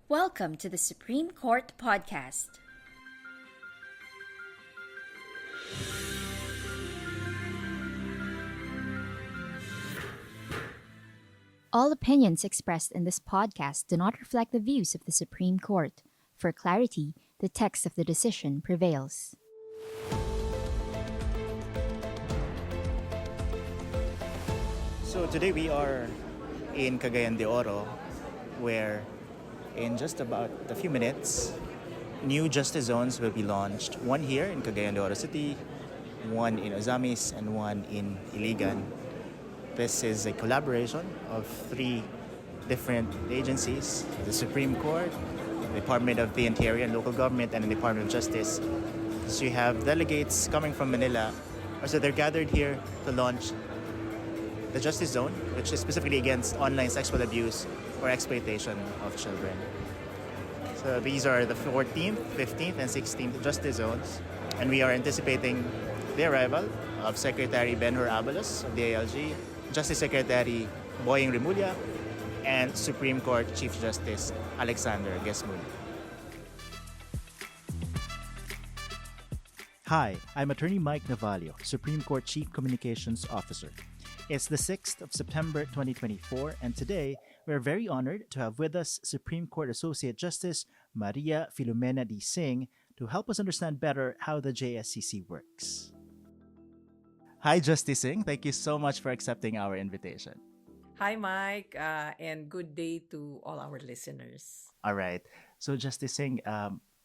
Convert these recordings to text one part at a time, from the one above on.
Welcome to the Supreme Court Podcast. All opinions expressed in this podcast do not reflect the views of the Supreme Court. For clarity, the text of the decision prevails. So today we are in Cagayan de Oro, where in just about a few minutes, new justice zones will be launched. One here in Cagayan de Oro City, one in Ozamis, and one in Iligan. This is a collaboration of three different agencies: the Supreme Court, the Department of the Interior and Local Government, and the Department of Justice. So you have delegates coming from Manila. So they're gathered here to launch the Justice Zone, which is specifically against online sexual abuse or exploitation of children. So these are the 14th, 15th, and 16th Justice Zones. And we are anticipating the arrival of Secretary Benhur Abalos of the DILG, Justice Secretary Boying Rimulya, and Supreme Court Chief Justice Alexander Gesmul. Hi, I'm Attorney Mike Navalio, Supreme Court Chief Communications Officer. It's the 6th of September 2024, and today we're very honored to have with us Supreme Court Associate Justice Maria Filomena D. Singh to help us understand better how the JSCC works. Hi, Justice Singh. Thank you so much for accepting our invitation. Hi, Mike, and good day to all our listeners. All right. So, Justice Singh,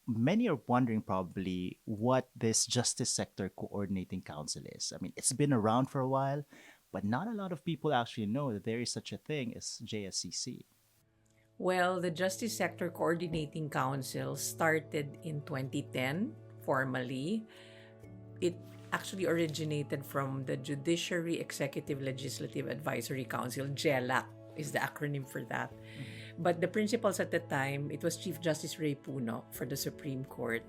many are wondering probably what this Justice Sector Coordinating Council is. I mean, it's been around for a while, but not a lot of people actually know that there is such a thing as JSCC. Well, the Justice Sector Coordinating Council started in 2010 formally. It actually originated from the Judiciary Executive Legislative Advisory Council, JELAC is the acronym for that. But the principals at the time, it was Chief Justice Ray Puno for the Supreme Court,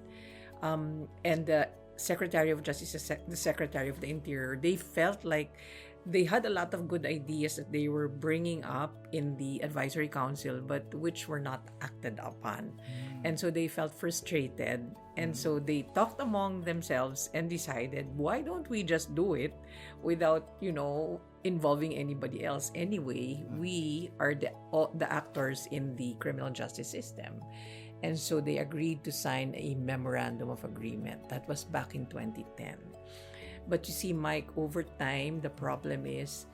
and the Secretary of Justice, the Secretary of the Interior. They felt like they had a lot of good ideas that they were bringing up in the advisory council, but which were not acted upon. And so they felt frustrated. And so they talked among themselves and decided, why don't we just do it without, involving anybody else? Anyway, we are the actors in the criminal justice system. And so they agreed to sign a memorandum of agreement. That was back in 2010. But you see, Mike, over time, the problem is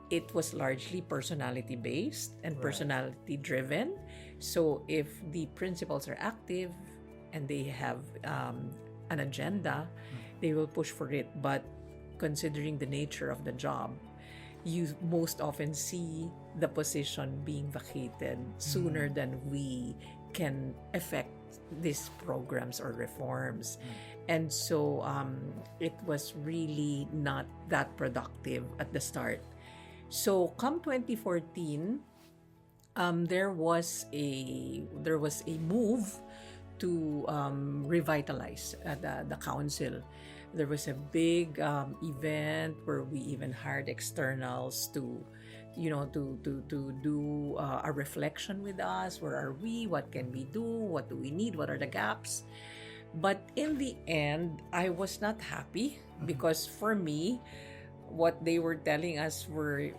it was largely personality-based and personality-driven. So if the principals are active and they have an agenda, they will push for it. But considering the nature of the job, you most often see the position being vacated sooner than we can affect these programs or reforms. And so it was really not that productive at the start. So come 2014, there was a move to revitalize the council. There was a big event where we even hired externals to do a reflection with us. Where are we? What can we do? What do we need? What are the gaps? But in the end, I was not happy because for me, what they were telling us were,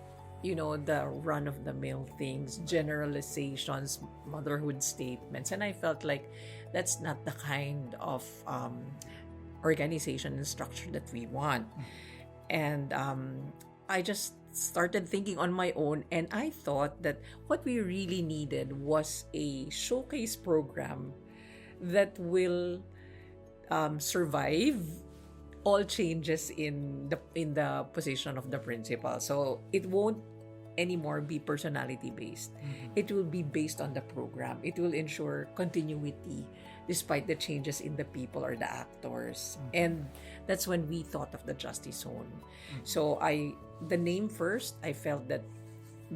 the run-of-the-mill things, generalizations, motherhood statements. And I felt like that's not the kind of organization and structure that we want. And I just started thinking on my own, and I thought that what we really needed was a showcase program that will survive all changes in the position of the principal. So it won't anymore be personality based. It will be based on the program. It will ensure continuity despite the changes in the people or the actors. And that's when we thought of the Justice Zone. So the name first, I felt that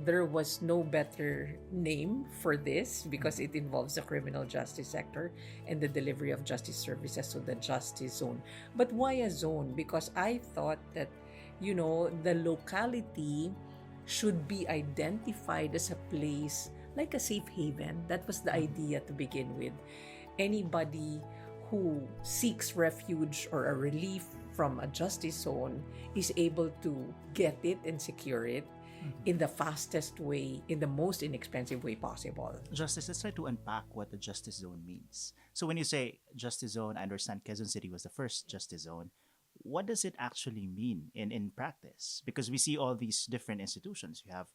there was no better name for this because it involves the criminal justice sector and the delivery of justice services, so the Justice Zone. But why a zone? Because I thought that, the locality should be identified as a place like a safe haven. That was the idea to begin with. Anybody who seeks refuge or a relief from a justice zone is able to get it and secure it in the fastest way, in the most inexpensive way possible. Justice, let's try to unpack what the justice zone means. So when you say justice zone, I understand Quezon City was the first justice zone. What does it actually mean in practice? Because we see all these different institutions. You have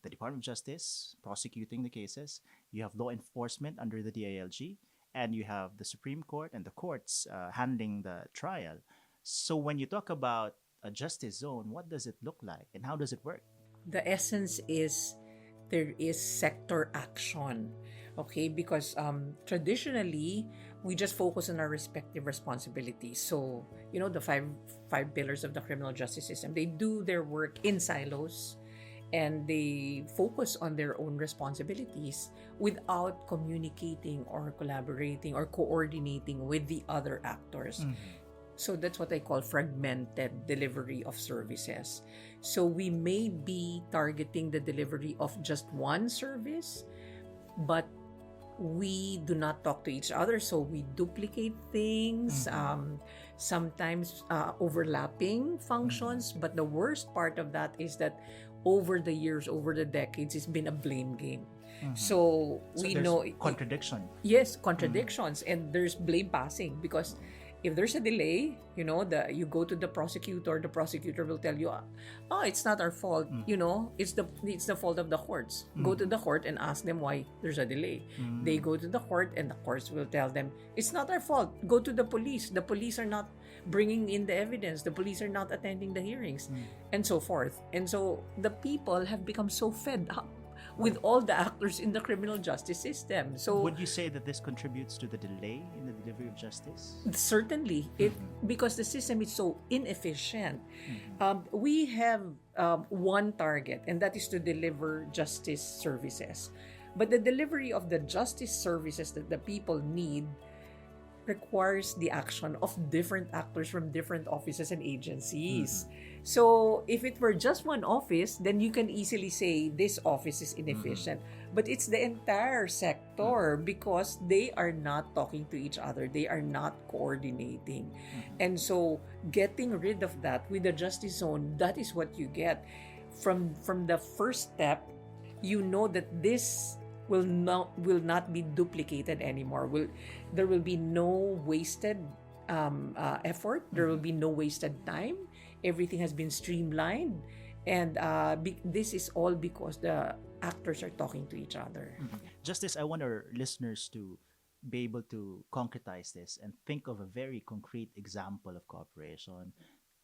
the Department of Justice prosecuting the cases, you have law enforcement under the DILG, and you have the Supreme Court and the courts handling the trial. So when you talk about a justice zone, what does it look like and how does it work? The essence is there is sector action, okay? Because traditionally, we just focus on our respective responsibilities. So, the five pillars of the criminal justice system, they do their work in silos and they focus on their own responsibilities without communicating or collaborating or coordinating with the other actors. So that's what I call fragmented delivery of services. So we may be targeting the delivery of just one service, but we do not talk to each other. So we duplicate things, sometimes overlapping functions. But the worst part of that is that over the years, over the decades, it's been a blame game. So we know contradiction. Yes, contradictions, and there's blame passing because if there's a delay, you go to the prosecutor will tell you, oh, it's not our fault, it's the fault of the courts. Go to the court and ask them why there's a delay. They go to the court and the courts will tell them, it's not our fault. Go to the police. The police are not bringing in the evidence. The police are not attending the hearings, and so forth. And so the people have become so fed up with all the actors in the criminal justice system. So would you say that this contributes to the delay in the delivery of justice? Certainly, because the system is so inefficient. We have one target, and that is to deliver justice services. But the delivery of the justice services that the people need requires the action of different actors from different offices and agencies. So if it were just one office, then you can easily say this office is inefficient. But it's the entire sector because they are not talking to each other. They are not coordinating. And so getting rid of that with the justice zone, that is what you get. From the first step, you know that this will not be duplicated anymore. There will be no wasted effort. There will be no wasted time. Everything has been streamlined, and this is all because the actors are talking to each other. Justice, I want our listeners to be able to concretize this and think of a very concrete example of cooperation.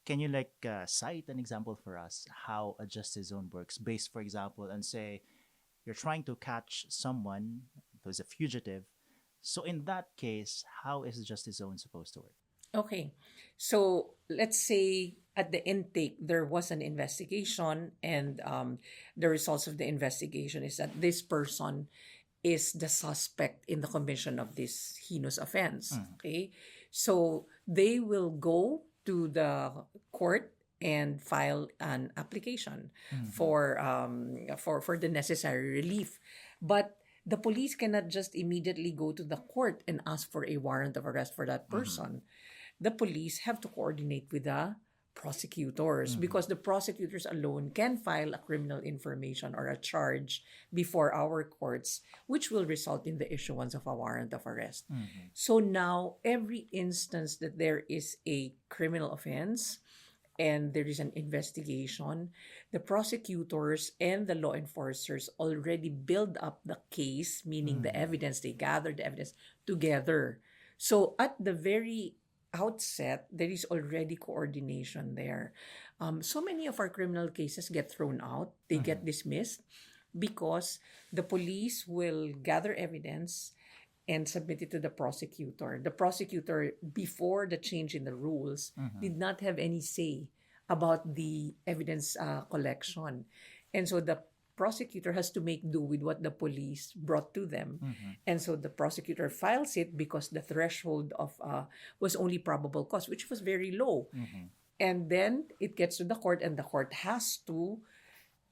Can you cite an example for us how a justice zone works based, for example, and say you're trying to catch someone who's a fugitive. So in that case, how is the justice zone supposed to work? Okay. So let's say at the intake, there was an investigation, and the results of the investigation is that this person is the suspect in the commission of this heinous offense. Okay. So they will go to the court and file an application for the necessary relief. But the police cannot just immediately go to the court and ask for a warrant of arrest for that person. The police have to coordinate with the prosecutors because the prosecutors alone can file a criminal information or a charge before our courts, which will result in the issuance of a warrant of arrest. So now, every instance that there is a criminal offense and there is an investigation, the prosecutors and the law enforcers already build up the case, meaning the evidence, they gather the evidence together. So at the very outset, there is already coordination there. So many of our criminal cases get thrown out, they get dismissed because the police will gather evidence and submit it to the prosecutor. The prosecutor, before the change in the rules, did not have any say about the evidence collection. And so the prosecutor has to make do with what the police brought to them. And so the prosecutor files it because the threshold of was only probable cause, which was very low. And then it gets to the court, and the court has to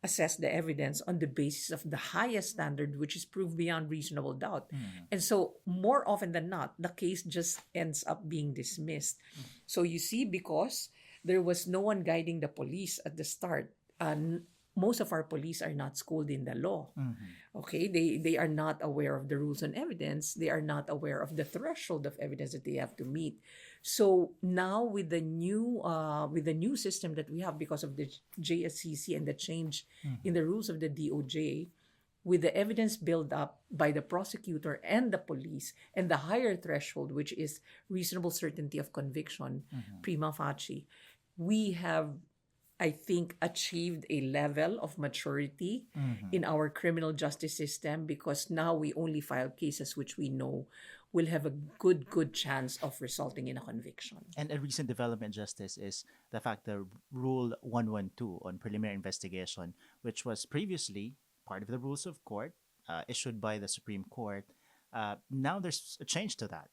assess the evidence on the basis of the highest standard, which is proof beyond reasonable doubt. And so, more often than not, the case just ends up being dismissed. So, you see, because there was no one guiding the police at the start, most of our police are not schooled in the law. Okay, they are not aware of the rules on evidence. They are not aware of the threshold of evidence that they have to meet. So now with the new system that we have because of the JSCC and the change in the rules of the DOJ, with the evidence built up by the prosecutor and the police and the higher threshold, which is reasonable certainty of conviction, prima facie, we have, I think, achieved a level of maturity in our criminal justice system, because now we only file cases which we know will have a good chance of resulting in a conviction. And a recent development, Justice, is the fact that Rule 112 on preliminary investigation, which was previously part of the rules of court issued by the Supreme Court, now there's a change to that.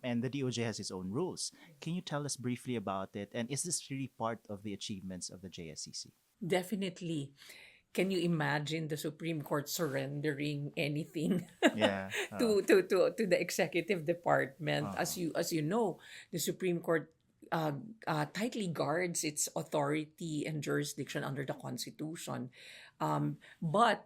And the DOJ has its own rules. Can you tell us briefly about it? And is this really part of the achievements of the JSCC? Definitely. Can you imagine the Supreme Court surrendering anything to the executive department? As you know, the Supreme Court tightly guards its authority and jurisdiction under the Constitution. But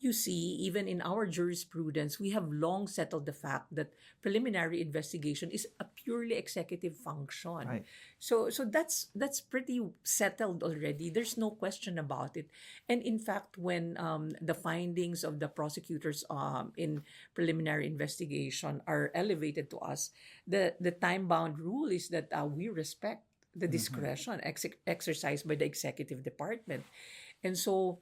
you see, even in our jurisprudence, we have long settled the fact that preliminary investigation is a purely executive function. Right. So that's pretty settled already. There's no question about it. And in fact, when the findings of the prosecutors in preliminary investigation are elevated to us, the time-bound rule is that we respect the discretion exercised by the executive department. And so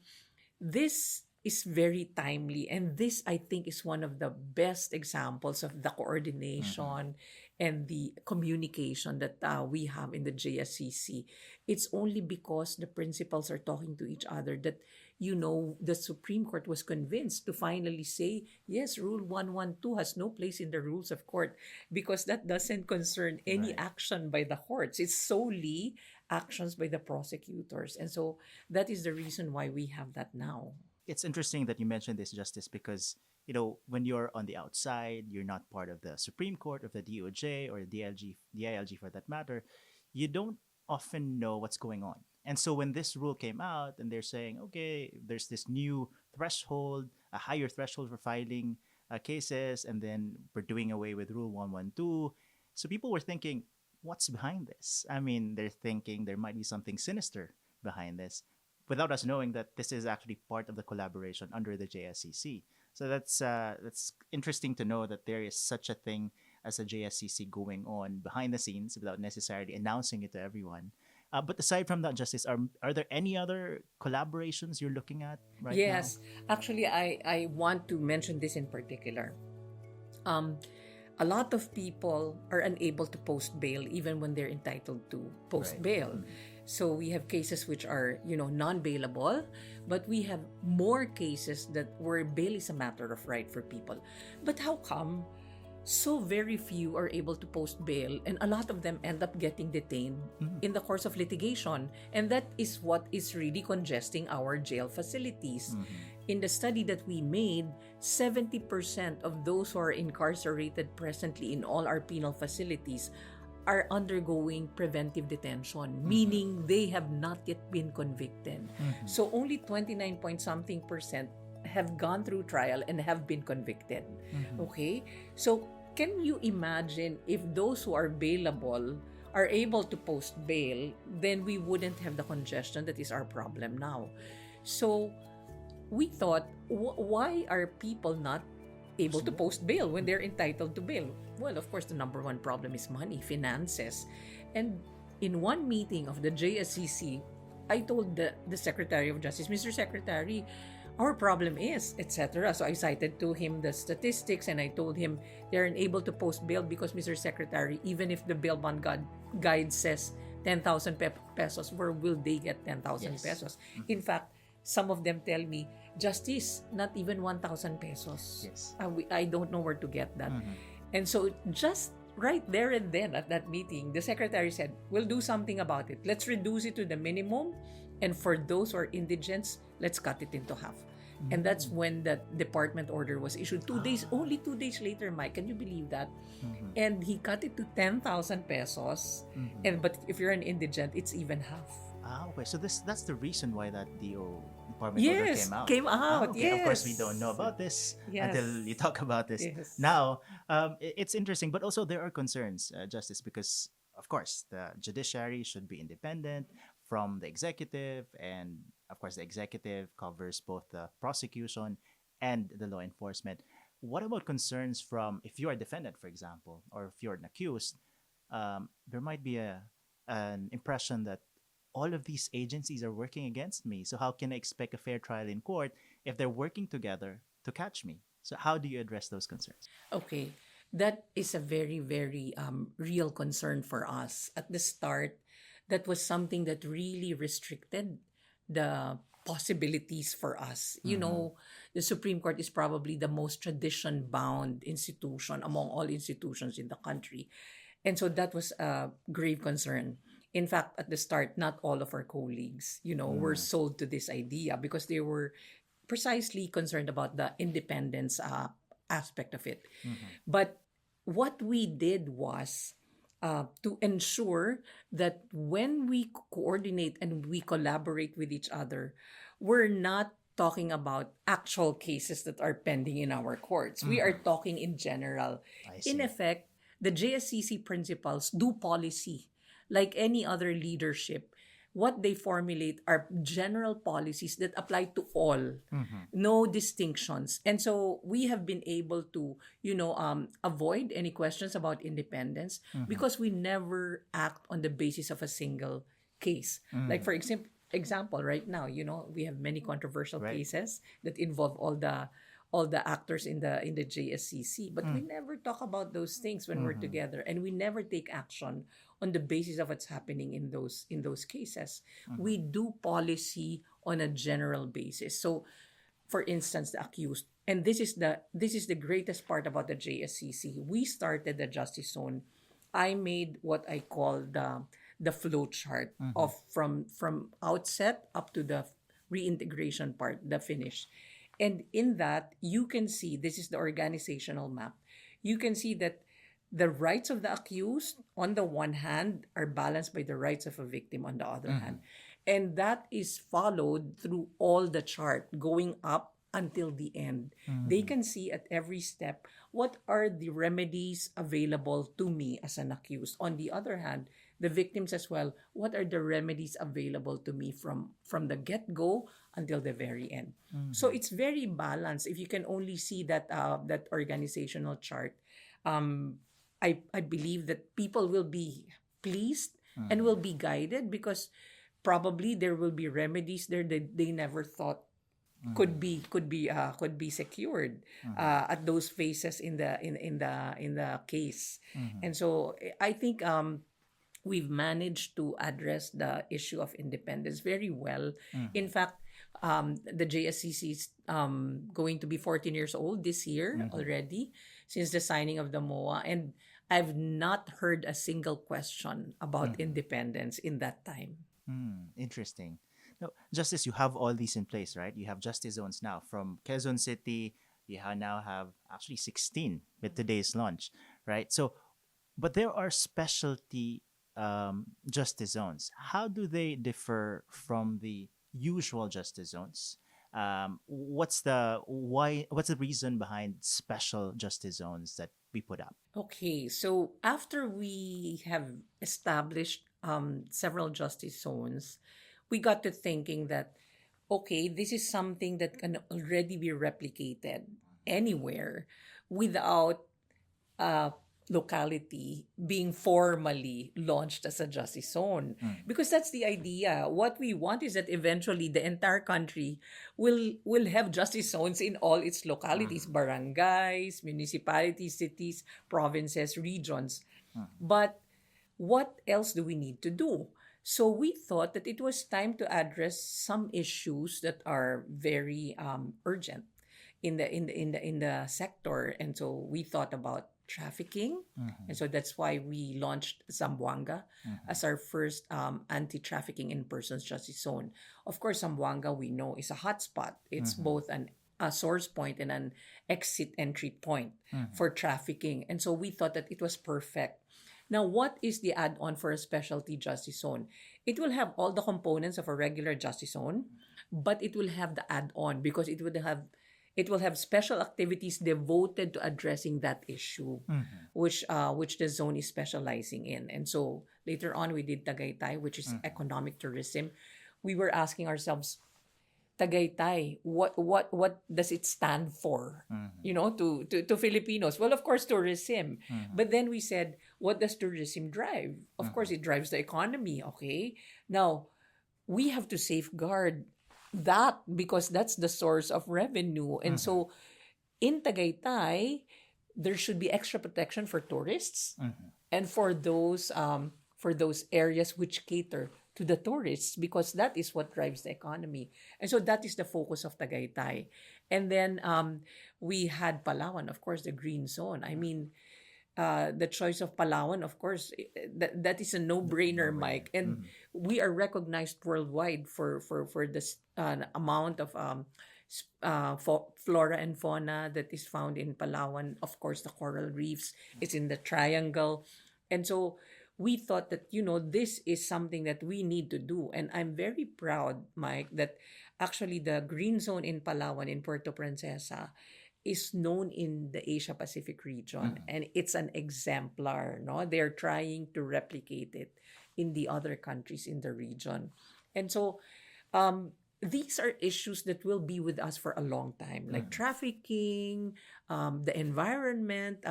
this is very timely, and this, I think, is one of the best examples of the coordination and the communication that we have in the JSCC. It's only because the principals are talking to each other that, the Supreme Court was convinced to finally say, yes, Rule 112 has no place in the rules of court, because that doesn't concern any action by the courts. It's solely actions by the prosecutors. And so that is the reason why we have that now. It's interesting that you mentioned this, Justice, because, when you're on the outside, you're not part of the Supreme Court, of the DOJ or DILG for that matter, you don't often know what's going on. And so when this rule came out and they're saying, okay, there's this new threshold, a higher threshold for filing cases, and then we're doing away with Rule 112. So people were thinking, what's behind this? I mean, they're thinking there might be something sinister behind this, without us knowing that this is actually part of the collaboration under the JSCC. So that's interesting to know that there is such a thing as a JSCC going on behind the scenes without necessarily announcing it to everyone. But aside from that, Justice, are there any other collaborations you're looking at right now? Yes. Actually, I want to mention this in particular. A lot of people are unable to post bail even when they're entitled to post bail. So we have cases which are, non-bailable, but we have more cases where bail is a matter of right for people. But how come so very few are able to post bail, and a lot of them end up getting detained in the course of litigation? And that is what is really congesting our jail facilities. In the study that we made, 70% of those who are incarcerated presently in all our penal facilities are undergoing preventive detention, meaning they have not yet been convicted. So only 29-point-something% have gone through trial and have been convicted. Okay? So can you imagine if those who are bailable are able to post bail, then we wouldn't have the congestion that is our problem now. So we thought, why are people not able to post bail when they're entitled to bail? Well, of course, the number one problem is money, finances. And in one meeting of the JSCC, I told the Secretary of Justice, Mr. Secretary, our problem is, etc. So I cited to him the statistics, and I told him they're unable to post bail because, Mr. Secretary, even if the bail bond guide says 10,000 pesos, where will they get 10,000 pesos? In fact, some of them tell me, Justice, not even 1,000 pesos. Yes. I don't know where to get that. And so just right there and then at that meeting, the secretary said, we'll do something about it. Let's reduce it to the minimum And for those who are indigents, let's cut it into half. And that's when the department order was issued. 2 days, only 2 days later, Mike. Can you believe that? And he cut it to 10,000 pesos. But if you're an indigent, it's even half. Okay. So that's the reason why that DO department order Yes, came out. came out. Okay. Of course, we Yes. don't know about this Yes. until you talk about this. Yes. Now, it's interesting, but also there are concerns, Justice, because of course the judiciary should be independent from the executive, and of course the executive covers both the prosecution and the law enforcement. What about concerns from, if you're a defendant, for example, or if you're an accused? There might be an impression that all of these agencies are working against me. So how can I expect a fair trial in court if they're working together to catch me? So how do you address those concerns? Okay. That is a very, very real concern for us. At the start, that was something that really restricted the possibilities for us. You know, the Supreme Court is probably the most tradition-bound institution among all institutions in the country. And so that was a grave concern. In fact, at the start, not all of our colleagues, were sold to this idea because they were precisely concerned about the independence aspect of it. But what we did was to ensure that when we coordinate and we collaborate with each other, we're not talking about actual cases that are pending in our courts. We are talking in general. I see. In effect, the JSCC principals do policy like any other leadership. What they formulate are general policies that apply to all, no distinctions. And so we have been able to, avoid any questions about independence because we never act on the basis of a single case. Like, for example, right now, we have many controversial cases that involve all the actors in the JSCC, but we never talk about those things when we're together, and we never take action on the basis of what's happening in those cases. We do policy on a general basis. So, for instance, the accused, and this is the greatest part about the JSCC. We started the Justice Zone. I made what I call the flow chart of from outset up to the reintegration part, the finish. And in that, you can see, this is the organizational map. You can see that the rights of the accused, on the one hand, are balanced by the rights of a victim on the other hand. And that is followed through all the chart, going up until the end. They can see at every step what are the remedies available to me as an accused. On the other hand, the victims as well, what are the remedies available to me from the get-go until the very end. So it's very balanced. If you can only see that organizational chart, I believe that people will be pleased and will be guided because probably there will be remedies there that they never thought could be secured at those phases in the case. And so I think we've managed to address the issue of independence very well. In fact, the JSCC is going to be 14 years old this year already since the signing of the MOA, and I've not heard a single question about independence in that time. Interesting. Now, Justice, you have all these in place, right? You have justice zones now from Quezon City. You now have actually 16 with today's launch, right? So, but there are specialty justice zones. How do they differ from the usual justice zones? What's the reason behind special justice zones that we put up? Okay, so after we have established several justice zones, we got to thinking that, okay, this is something that can already be replicated anywhere without locality being formally launched as a justice zone. Because that's the idea. What we want is that eventually the entire country will have justice zones in all its localities, barangays, municipalities, cities, provinces, regions. But what else do we need to do? So we thought that it was time to address some issues that are very urgent in the sector, and so we thought about trafficking. And so that's why we launched Zamboanga as our first anti-trafficking in persons justice zone. Of course, Zamboanga, we know, is a hotspot. It's both a source point and an exit entry point for trafficking. And so we thought that it was perfect. Now, what is the add-on for a specialty justice zone? It will have all the components of a regular justice zone, but it will have the add-on because it will have special activities devoted to addressing that issue, which the zone is specializing in. And so later on, we did Tagaytay, which is economic tourism. We were asking ourselves, Tagaytay, what does it stand for? To Filipinos. Well, of course, tourism. But then we said, what does tourism drive? Of course, it drives the economy. Okay, now we have to safeguard that because that's the source of revenue. And so in Tagaytay, there should be extra protection for tourists and for those areas which cater to the tourists because that is what drives the economy. And so that is the focus of Tagaytay. And then we had Palawan, of course, the green zone. I mean, the choice of Palawan, of course, that is a no-brainer, Mike. And we are recognized worldwide for this amount of flora and fauna that is found in Palawan. Of course, the coral reefs. It's in the triangle. And so we thought that, this is something that we need to do. And I'm very proud, Mike, that actually the green zone in Palawan, in Puerto Princesa, is known in the Asia Pacific region, and it's an exemplar. No, they're trying to replicate it in the other countries in the region, and so these are issues that will be with us for a long time, like trafficking, the environment,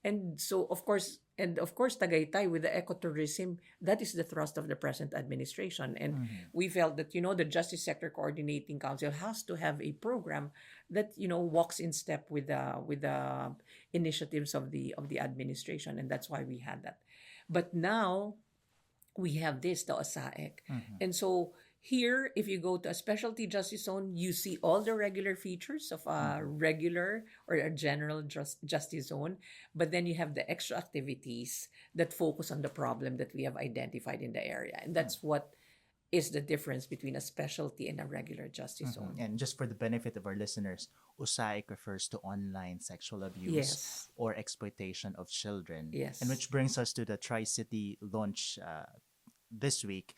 and so of course. And of course, Tagaytay with the ecotourism, that is the thrust of the present administration. And we felt that, the Justice Sector Coordinating Council has to have a program that, walks in step with the initiatives of the administration. And that's why we had that. But now we have this, the OSAEC. And so here, if you go to a specialty justice zone, you see all the regular features of a regular or a general justice zone, but then you have the extra activities that focus on the problem that we have identified in the area. And that's what is the difference between a specialty and a regular justice zone. And just for the benefit of our listeners, OSAIC refers to online sexual abuse or exploitation of children. Yes. And which brings us to the Tri-City launch this week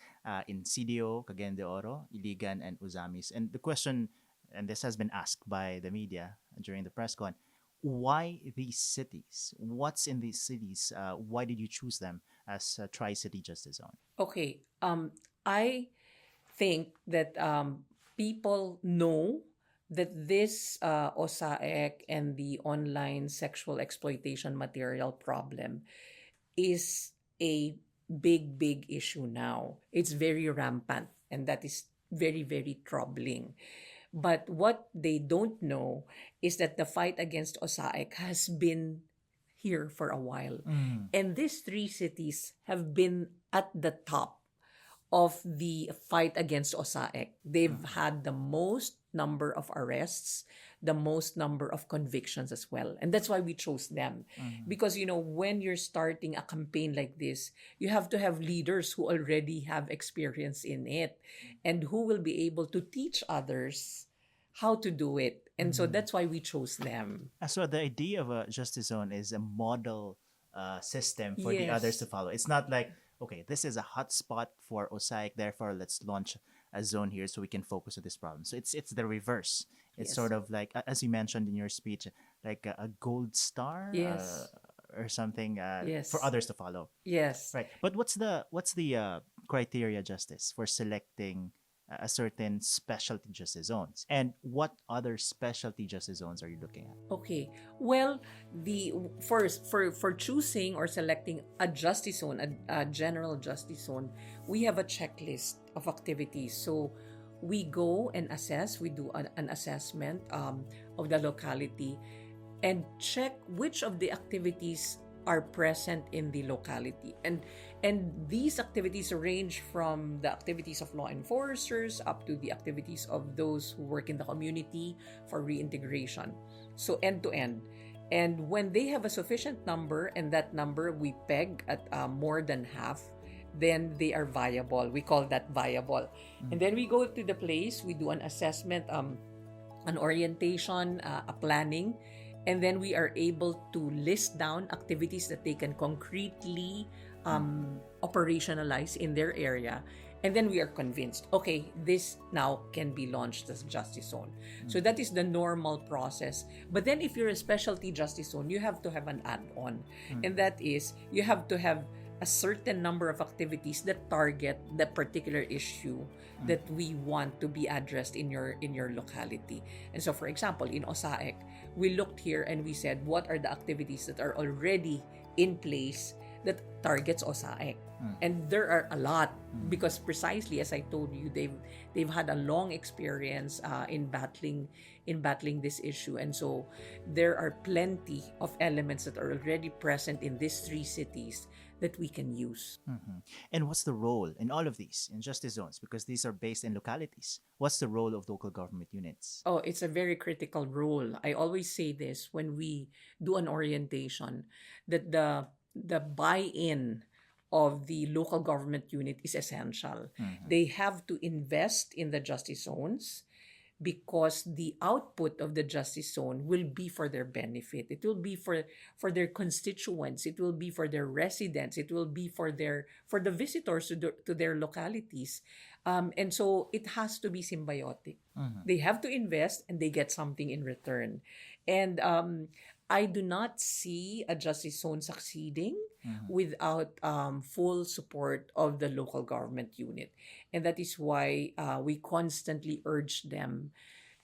in CDO, Cagayan de Oro, Iligan, and Uzamis. And the question, and this has been asked by the media during the press con, why these cities? What's in these cities? Why did you choose them as a Tri-City Justice Zone? Okay. I think that people know that this OSAEC and the online sexual exploitation material problem is a big issue now. It's very rampant, and that is very, very troubling. But what they don't know is that the fight against OSAEC has been here for a while. And these three cities have been at the top of the fight against OSAEC. They've had the most number of arrests, the most number of convictions as well. And that's why we chose them. Because, when you're starting a campaign like this, you have to have leaders who already have experience in it and who will be able to teach others how to do it. And so that's why we chose them. So the idea of a justice zone is a model system for the others to follow. It's not like, okay, this is a hot spot for OSAIC, therefore let's launch a zone here so we can focus on this problem. So it's the reverse. It's sort of like, as you mentioned in your speech, like a gold star or something for others to follow. Yes. Right. But what's the criteria, Justice, for selecting a certain specialty justice zones? And what other specialty justice zones are you looking at? Okay. Well, the first for choosing or selecting a justice zone, a general justice zone, we have a checklist of activities. So we go and assess. We do an assessment of the locality and check which of the activities are present in the locality. And these activities range from the activities of law enforcers up to the activities of those who work in the community for reintegration. So end to end. And when they have a sufficient number, and that number we peg at more than half, then they are viable. We call that viable. And then we go to the place, we do an assessment, an orientation, a planning, and then we are able to list down activities that they can concretely operationalize in their area. And then we are convinced, okay, this now can be launched as justice zone. So that is the normal process. But then if you're a specialty justice zone, you have to have an add-on. And that is, you have to have a certain number of activities that target the particular issue that we want to be addressed in your locality. And so, for example, in Osaek, we looked here and we said, what are the activities that are already in place that targets Osaek? And there are a lot, because precisely as I told you, they've had a long experience in battling this issue, and so there are plenty of elements that are already present in these three cities that we can use. And what's the role in all of these in justice zones? Because these are based in localities. What's the role of local government units? Oh, it's a very critical role. I always say this when we do an orientation, that the buy-in of the local government unit is essential. They have to invest in the justice zones, because the output of the justice zone will be for their benefit. It will be for their constituents. It will be for their residents. It will be for the visitors to their localities. And so it has to be symbiotic. They have to invest and they get something in return. And I do not see a justice zone succeeding without full support of the local government unit. And that is why we constantly urge them.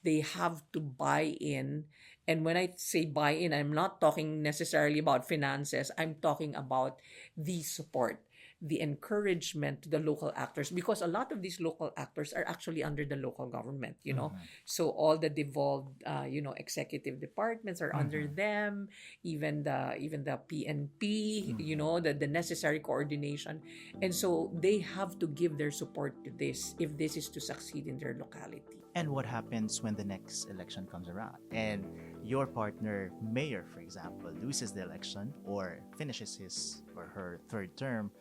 They have to buy in. And when I say buy in, I'm not talking necessarily about finances. I'm talking about the support, the encouragement to the local actors, because a lot of these local actors are actually under the local government, So all the devolved, executive departments are under them, even the PNP, the necessary coordination. And so they have to give their support to this if this is to succeed in their locality. And what happens when the next election comes around and your partner, mayor, for example, loses the election or finishes his or her third term?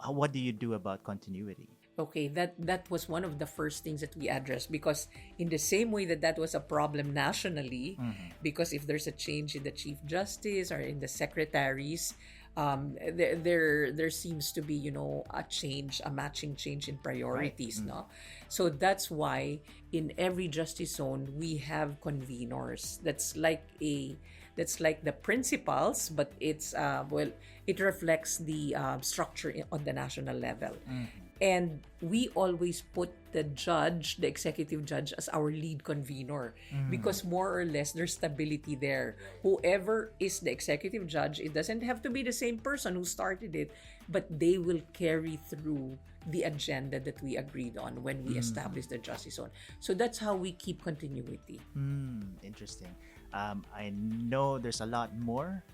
What do you do about continuity? Okay, that was one of the first things that we addressed, because in the same way that was a problem nationally, because if there's a change in the Chief Justice or in the secretaries, there seems to be a matching change in priorities, no? So that's why in every justice zone we have conveners. That's like the principals, but it's it reflects the structure on the national level. And we always put the executive judge, as our lead convener, because more or less there's stability there. Whoever is the executive judge, it doesn't have to be the same person who started it, but they will carry through the agenda that we agreed on when we established the justice zone. So that's how we keep continuity. Interesting. I know there's a lot more.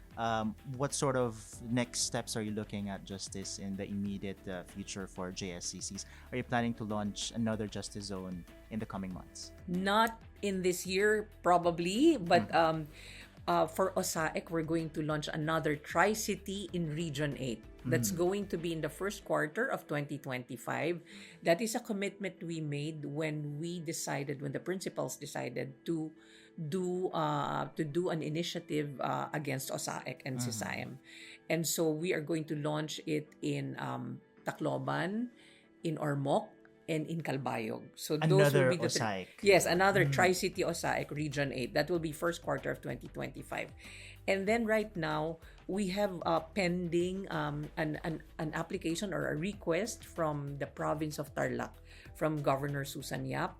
What sort of next steps are you looking at, Justice, in the immediate future for JSCCs? Are you planning to launch another justice zone in the coming months? Not in this year, probably, but for Osaek, we're going to launch another Tri-City in Region 8. That's going to be in the first quarter of 2025. That is a commitment we made when the principals decided to do an initiative against Osaek and Sisayem. And so we are going to launch it in Tacloban, in Ormoc, and in Calbayog. So those Another will be the Osaek. Yes, another Tri-City Osaek, Region 8. That will be first quarter of 2025. And then right now, we have pending an application or a request from the province of Tarlac, from Governor Susan Yap.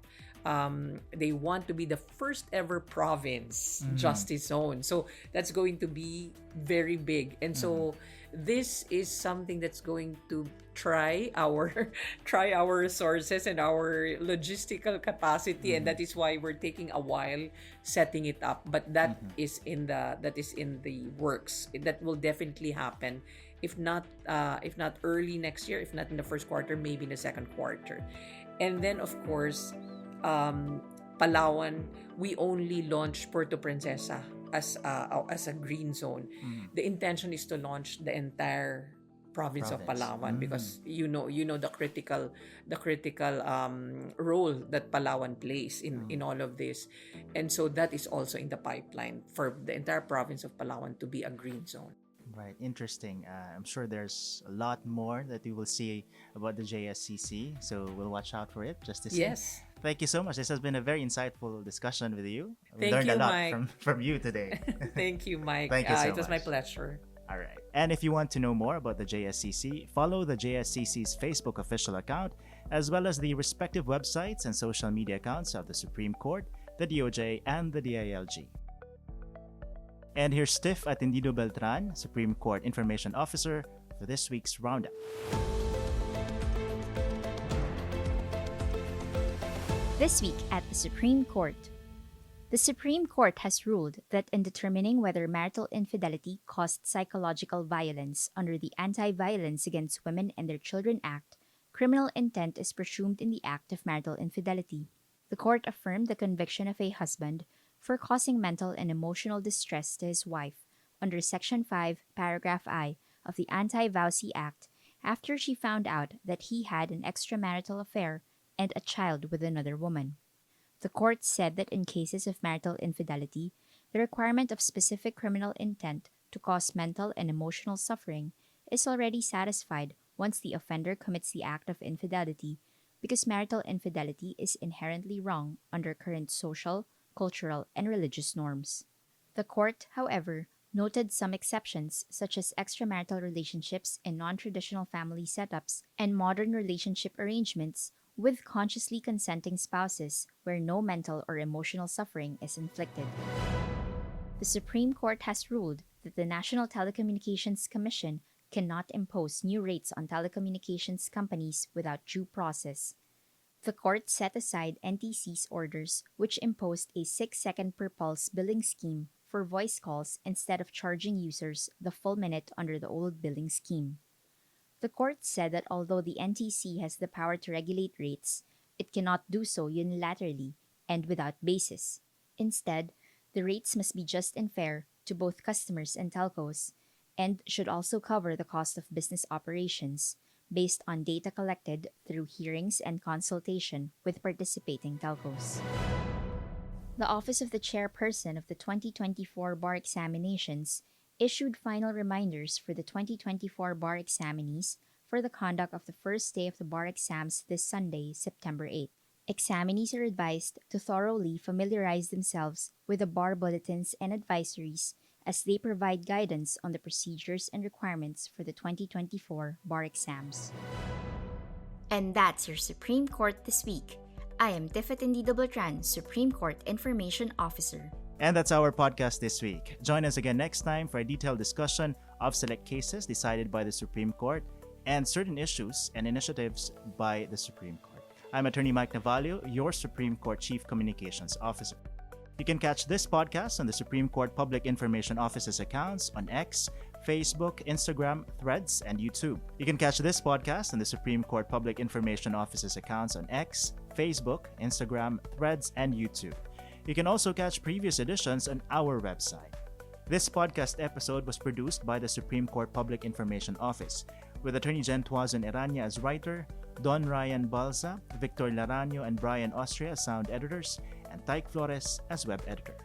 They want to be the first ever province justice zone. So that's going to be very big. And so this is something that's going to try our resources and our logistical capacity, and that is why we're taking a while setting it up. But that is in the works. That will definitely happen. If not early next year, if not in the first quarter, maybe in the second quarter. And then of course, Palawan, we only launched Puerto Princesa as a green zone. The intention is to launch the entire province of Province. Palawan, because you know the critical role that Palawan plays in all of this, and so that is also in the pipeline for the entire province of Palawan to be a green zone. Right, interesting. I'm sure there's a lot more that we will see about the JSCC, so we'll watch out for it just to see. Yes. Thank you so much. This has been a very insightful discussion with you. We Thank learned you, a lot Mike. from you today. Thank you, Mike. Thank you so It was my much. pleasure. All right. And if you want to know more about the JSCC, follow the JSCC's Facebook official account, as well as the respective websites and social media accounts of the Supreme Court, the DOJ, and the DILG. And here's Stiff Atendido Beltran, Supreme Court Information Officer, for this week's Roundup. This week at the Supreme Court. The Supreme Court has ruled that in determining whether marital infidelity caused psychological violence under the Anti-Violence Against Women and Their Children Act, criminal intent is presumed in the act of marital infidelity. The court affirmed the conviction of a husband for causing mental and emotional distress to his wife under Section 5, Paragraph I of the Anti-Vowsy Act after she found out that he had an extramarital affair and a child with another woman. The court said that in cases of marital infidelity, the requirement of specific criminal intent to cause mental and emotional suffering is already satisfied once the offender commits the act of infidelity, because marital infidelity is inherently wrong under current social, cultural, and religious norms. The court, however, noted some exceptions such as extramarital relationships in non-traditional family setups and modern relationship arrangements with consciously consenting spouses where no mental or emotional suffering is inflicted. The Supreme Court has ruled that the National Telecommunications Commission cannot impose new rates on telecommunications companies without due process. The court set aside NTC's orders, which imposed a 6-second per pulse billing scheme for voice calls instead of charging users the full minute under the old billing scheme. The court said that although the NTC has the power to regulate rates, it cannot do so unilaterally and without basis. Instead, the rates must be just and fair to both customers and telcos, and should also cover the cost of business operations, based on data collected through hearings and consultation with participating telcos. The Office of the Chairperson of the 2024 bar examinations issued final reminders for the 2024 bar examinees for the conduct of the first day of the bar exams this Sunday, September 8. Examinees are advised to thoroughly familiarize themselves with the bar bulletins and advisories as they provide guidance on the procedures and requirements for the 2024 bar exams. And that's your Supreme Court this week. I am Tiffany Beltran, Supreme Court Information Officer. And that's our podcast this week. Join us again next time for a detailed discussion of select cases decided by the Supreme Court and certain issues and initiatives by the Supreme Court. I'm Attorney Mike Navalio, your Supreme Court Chief Communications Officer. You can catch this podcast on the Supreme Court Public Information Office's accounts on X, Facebook, Instagram, Threads, and YouTube. You can catch this podcast on the Supreme Court Public Information Office's accounts on X, Facebook, Instagram, Threads, and YouTube. You can also catch previous editions on our website. This podcast episode was produced by the Supreme Court Public Information Office, with Attorney Jen Tuazon Eranya as writer, Don Ryan Balza, Victor Laranio, and Brian Austria as sound editors, and Tyke Flores as web editor.